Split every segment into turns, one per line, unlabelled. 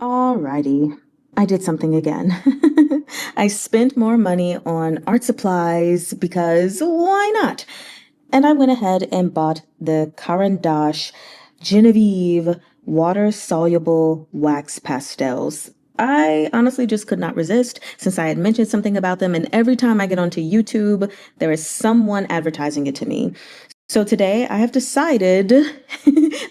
Alrighty, I did something again. I spent more money on art supplies because why not? And I went ahead and bought the Caran Genevieve water-soluble wax pastels. I honestly just could not resist since I had mentioned something about them, and every time I get onto YouTube, there is someone advertising it to me. So today I have decided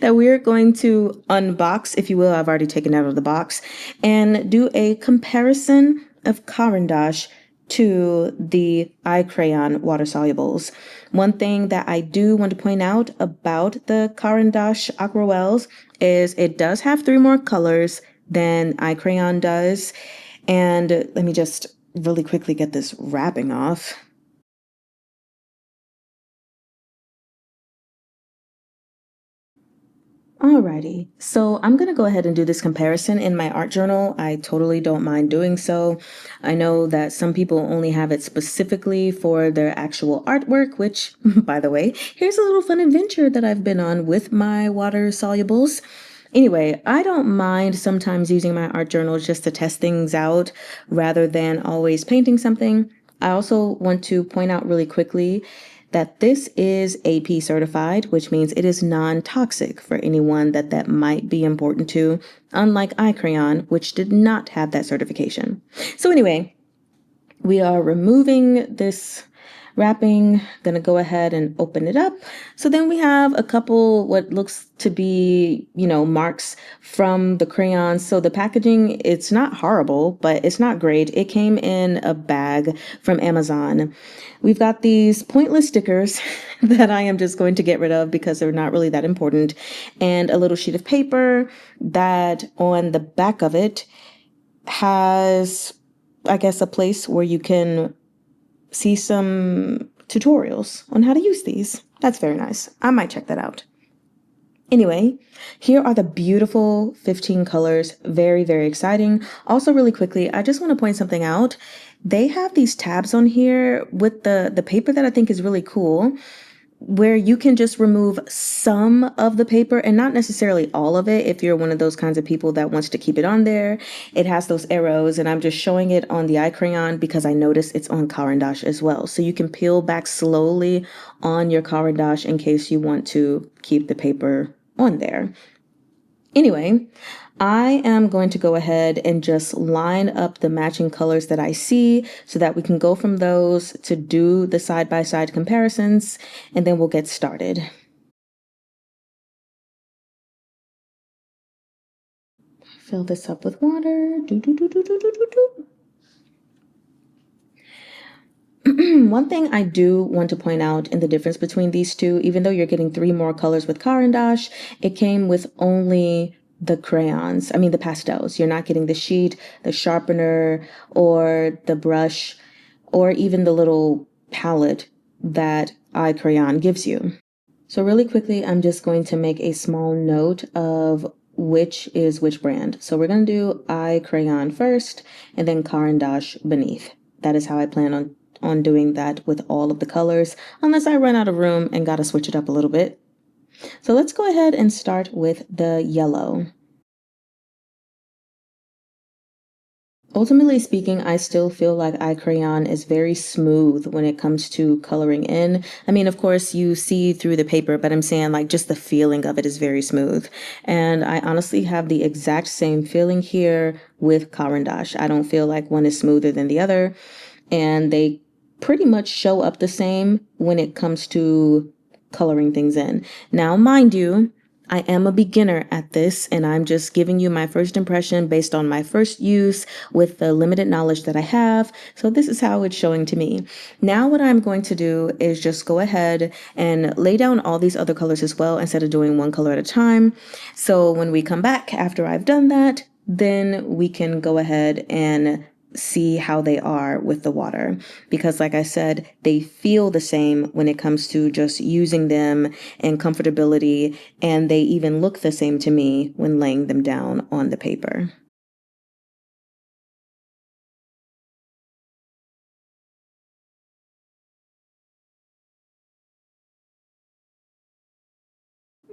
that we're going to unbox, if you will, I've already taken it out of the box, and do a comparison of Caran to the iCrayon water solubles. One thing that I do want to point out about the Caran Aquarelles is it does have 3 more colors than iCrayon does. And let me just really quickly get this wrapping off. Alrighty, so I'm going to go ahead and do this comparison in my art journal. I totally don't mind doing so. I know that some people only have it specifically for their actual artwork, which, by the way, here's a little fun adventure that I've been on with my water solubles. Anyway, I don't mind sometimes using my art journals just to test things out rather than always painting something. I also want to point out really quickly that this is AP certified, which means it is non-toxic for anyone that might be important to, unlike iCrayon, which did not have that certification. So anyway, we are removing this wrapping, gonna go ahead and open it up. So then we have a couple what looks to be, marks from the crayons. So the packaging, it's not horrible, but it's not great. It came in a bag from Amazon. We've got these pointless stickers that I am just going to get rid of because they're not really that important, and a little sheet of paper that on the back of it has, I guess, a place where you can see some tutorials on how to use these. That's very nice. I might check that out. Anyway, here are the beautiful 15 colors. Very, very exciting. Also, really quickly, I just want to point something out. They have these tabs on here with the paper that I think is really cool, where you can just remove some of the paper and not necessarily all of it if you're one of those kinds of people that wants to keep it on there. It has those arrows, and I'm just showing it on the iCrayon because I noticed it's on Caran as well. So you can peel back slowly on your Caran in case you want to keep the paper on there. Anyway, I am going to go ahead and just line up the matching colors that I see so that we can go from those to do the side-by-side comparisons, and then we'll get started. Fill this up with water. One thing I do want to point out in the difference between these two, even though you're getting 3 more colors with Caran it came with only the crayons. I mean, the pastels. You're not getting the sheet, the sharpener, or the brush, or even the little palette that iCrayon gives you. So really quickly, I'm just going to make a small note of which is which brand. So we're going to do iCrayon first and then Caran beneath. That is how I plan on doing that with all of the colors, unless I run out of room and gotta switch it up a little bit. So let's go ahead and start with the yellow. Ultimately speaking, I still feel like iCrayon is very smooth when it comes to coloring in. I mean, of course, you see through the paper, but I'm saying like just the feeling of it is very smooth. And I honestly have the exact same feeling here with Caran I don't feel like one is smoother than the other. And they pretty much show up the same when it comes to coloring things in. Now, mind you, I am a beginner at this, and I'm just giving you my first impression based on my first use with the limited knowledge that I have. So this is how it's showing to me. Now what I'm going to do is just go ahead and lay down all these other colors as well instead of doing one color at a time. So when we come back after I've done that, then we can go ahead and see how they are with the water, because like I said, they feel the same when it comes to just using them and comfortability, and they even look the same to me when laying them down on the paper.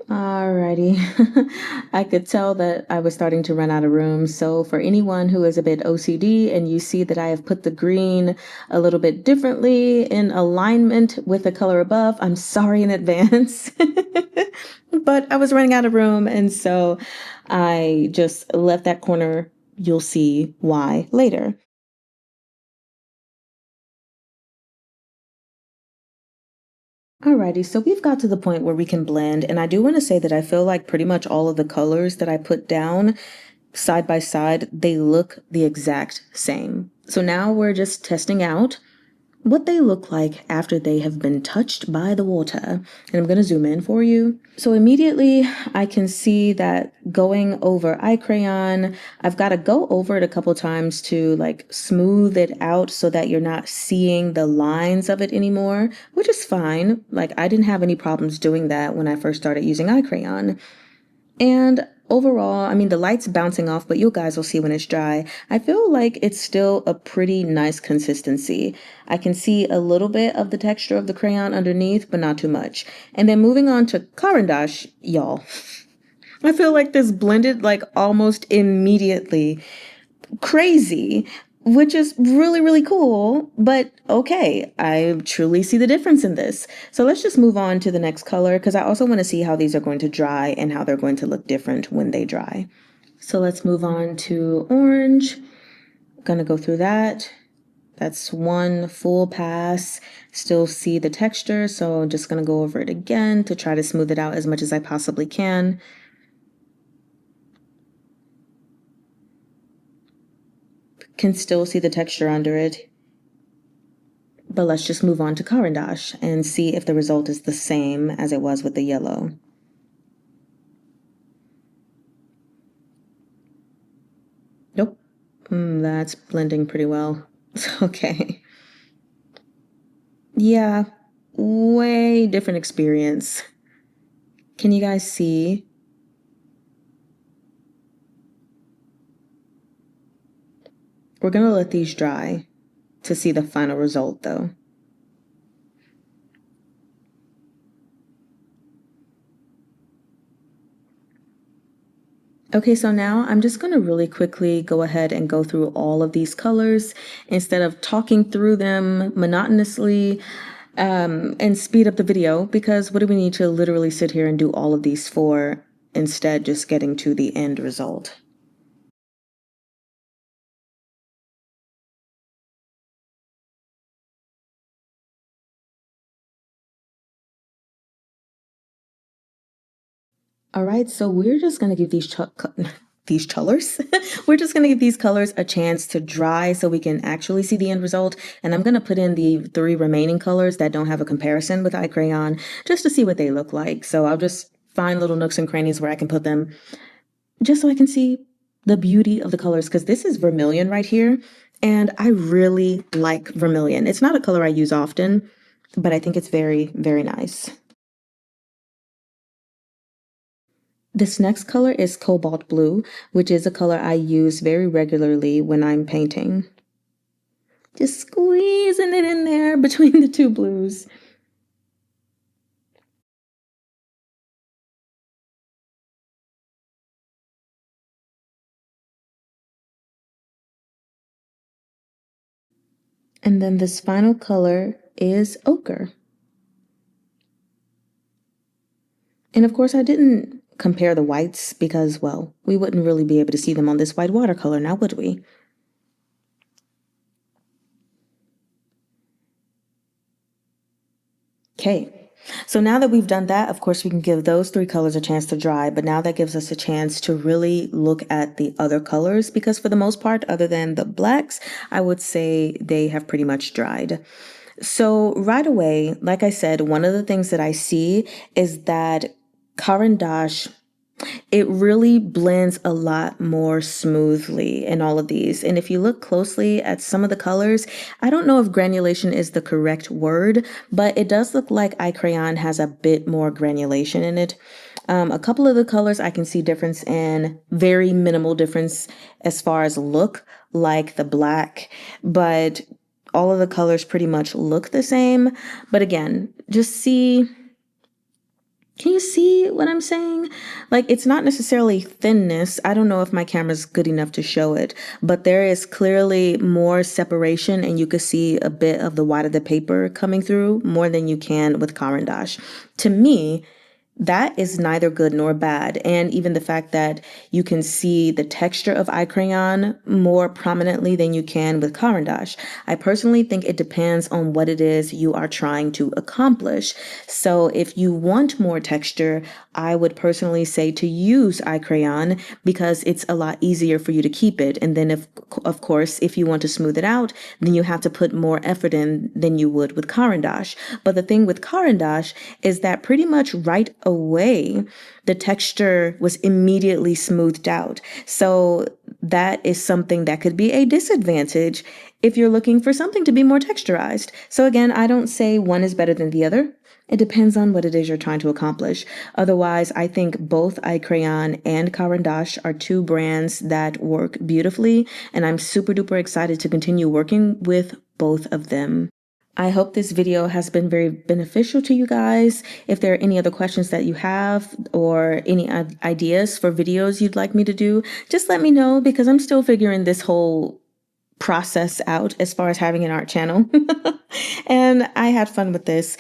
Alrighty. I could tell that I was starting to run out of room. So for anyone who is a bit OCD and you see that I have put the green a little bit differently in alignment with the color above, I'm sorry in advance. But I was running out of room, and so I just left that corner. You'll see why later. Alrighty, so we've got to the point where we can blend, and I do want to say that I feel like pretty much all of the colors that I put down side by side, they look the exact same. So now we're just testing out what they look like after they have been touched by the water. And I'm going to zoom in for you. So immediately I can see that going over iCrayon, I've got to go over it a couple times to like smooth it out so that you're not seeing the lines of it anymore, which is fine. Like I didn't have any problems doing that when I first started using iCrayon. And overall, I mean, the light's bouncing off, but you guys will see when it's dry. I feel like it's still a pretty nice consistency. I can see a little bit of the texture of the crayon underneath, but not too much. And then moving on to Caran, y'all. I feel like this blended like almost immediately. Crazy, which is really, really cool. But okay, I truly see the difference in this. So let's just move on to the next color because I also want to see how these are going to dry and how they're going to look different when they dry. So let's move on to orange. Gonna go through that. That's one full pass. Still see the texture, so I'm just gonna go over it again to try to smooth it out as much as I possibly can. Can still see the texture under it. But let's just move on to Caran and see if the result is the same as it was with the yellow. Nope. That's blending pretty well. Okay. Yeah, way different experience. Can you guys see? We're gonna let these dry to see the final result though. Okay, so now I'm just going to really quickly go ahead and go through all of these colors instead of talking through them monotonously and speed up the video, because what do we need to literally sit here and do all of these for, instead just getting to the end result? All right, so we're just going to give these colors, we're just going to give these colors a chance to dry so we can actually see the end result. And I'm going to put in the 3 remaining colors that don't have a comparison with iCrayon just to see what they look like. So I'll just find little nooks and crannies where I can put them just so I can see the beauty of the colors, because this is vermilion right here. And I really like vermilion. It's not a color I use often, but I think it's very, very nice. This next color is cobalt blue, which is a color I use very regularly when I'm painting. Just squeezing it in there between the 2 blues. And then this final color is ochre. And of course, I didn't compare the whites because, well, we wouldn't really be able to see them on this white watercolor now, would we? Okay, so now that we've done that, of course, we can give those 3 colors a chance to dry, but now that gives us a chance to really look at the other colors, because for the most part, other than the blacks, I would say they have pretty much dried. So right away, like I said, one of the things that I see is that Caran it really blends a lot more smoothly in all of these. And if you look closely at some of the colors, I don't know if granulation is the correct word, but it does look like iCrayon has a bit more granulation in it. A couple of the colors I can see difference in, very minimal difference as far as look, like the black, but all of the colors pretty much look the same. But again, just see Can you see what I'm saying? Like, it's not necessarily thinness. I don't know if my camera's good enough to show it, but there is clearly more separation, and you could see a bit of the white of the paper coming through more than you can with Caran d'Ache. To me, that is neither good nor bad. And even the fact that you can see the texture of iCrayon more prominently than you can with Caran d'Ache. I personally think it depends on what it is you are trying to accomplish. So if you want more texture, I would personally say to use iCrayon because it's a lot easier for you to keep it. And then of course, if you want to smooth it out, then you have to put more effort in than you would with Caran d'Ache. But the thing with Caran d'Ache is that pretty much right away, the texture was immediately smoothed out. So that is something that could be a disadvantage if you're looking for something to be more texturized. So again, I don't say one is better than the other. It depends on what it is you're trying to accomplish. Otherwise, I think both iCrayon and Caran d'Ache are two brands that work beautifully, and I'm super duper excited to continue working with both of them. I hope this video has been very beneficial to you guys. If there are any other questions that you have or any ideas for videos you'd like me to do, just let me know because I'm still figuring this whole process out as far as having an art channel. And I had fun with this.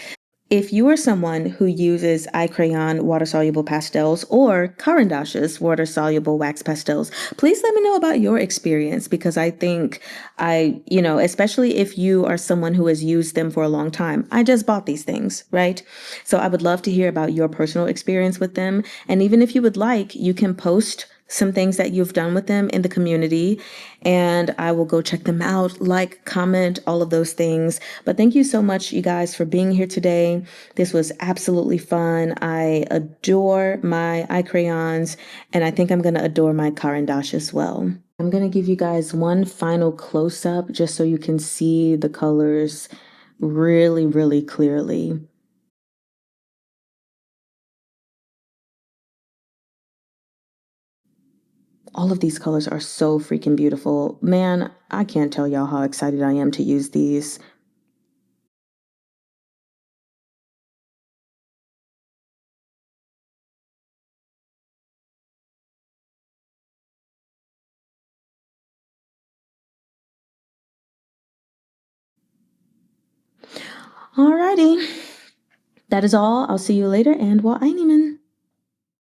If you are someone who uses iCrayon water-soluble pastels or Caran d'Ache's water-soluble wax pastels, please let me know about your experience because I think especially if you are someone who has used them for a long time. I just bought these things, right? So I would love to hear about your personal experience with them. And even if you would like, you can post some things that you've done with them in the community, and I will go check them out, like, comment, all of those things. But thank you so much, you guys, for being here today. This was absolutely fun. I adore my iCrayons, and I think I'm going to adore my Caran d'Ache as well. I'm going to give you guys one final close-up just so you can see the colors really, really clearly. All of these colors are so freaking beautiful. Man, I can't tell y'all how excited I am to use these. Alrighty. That is all. I'll see you later and wa einimen.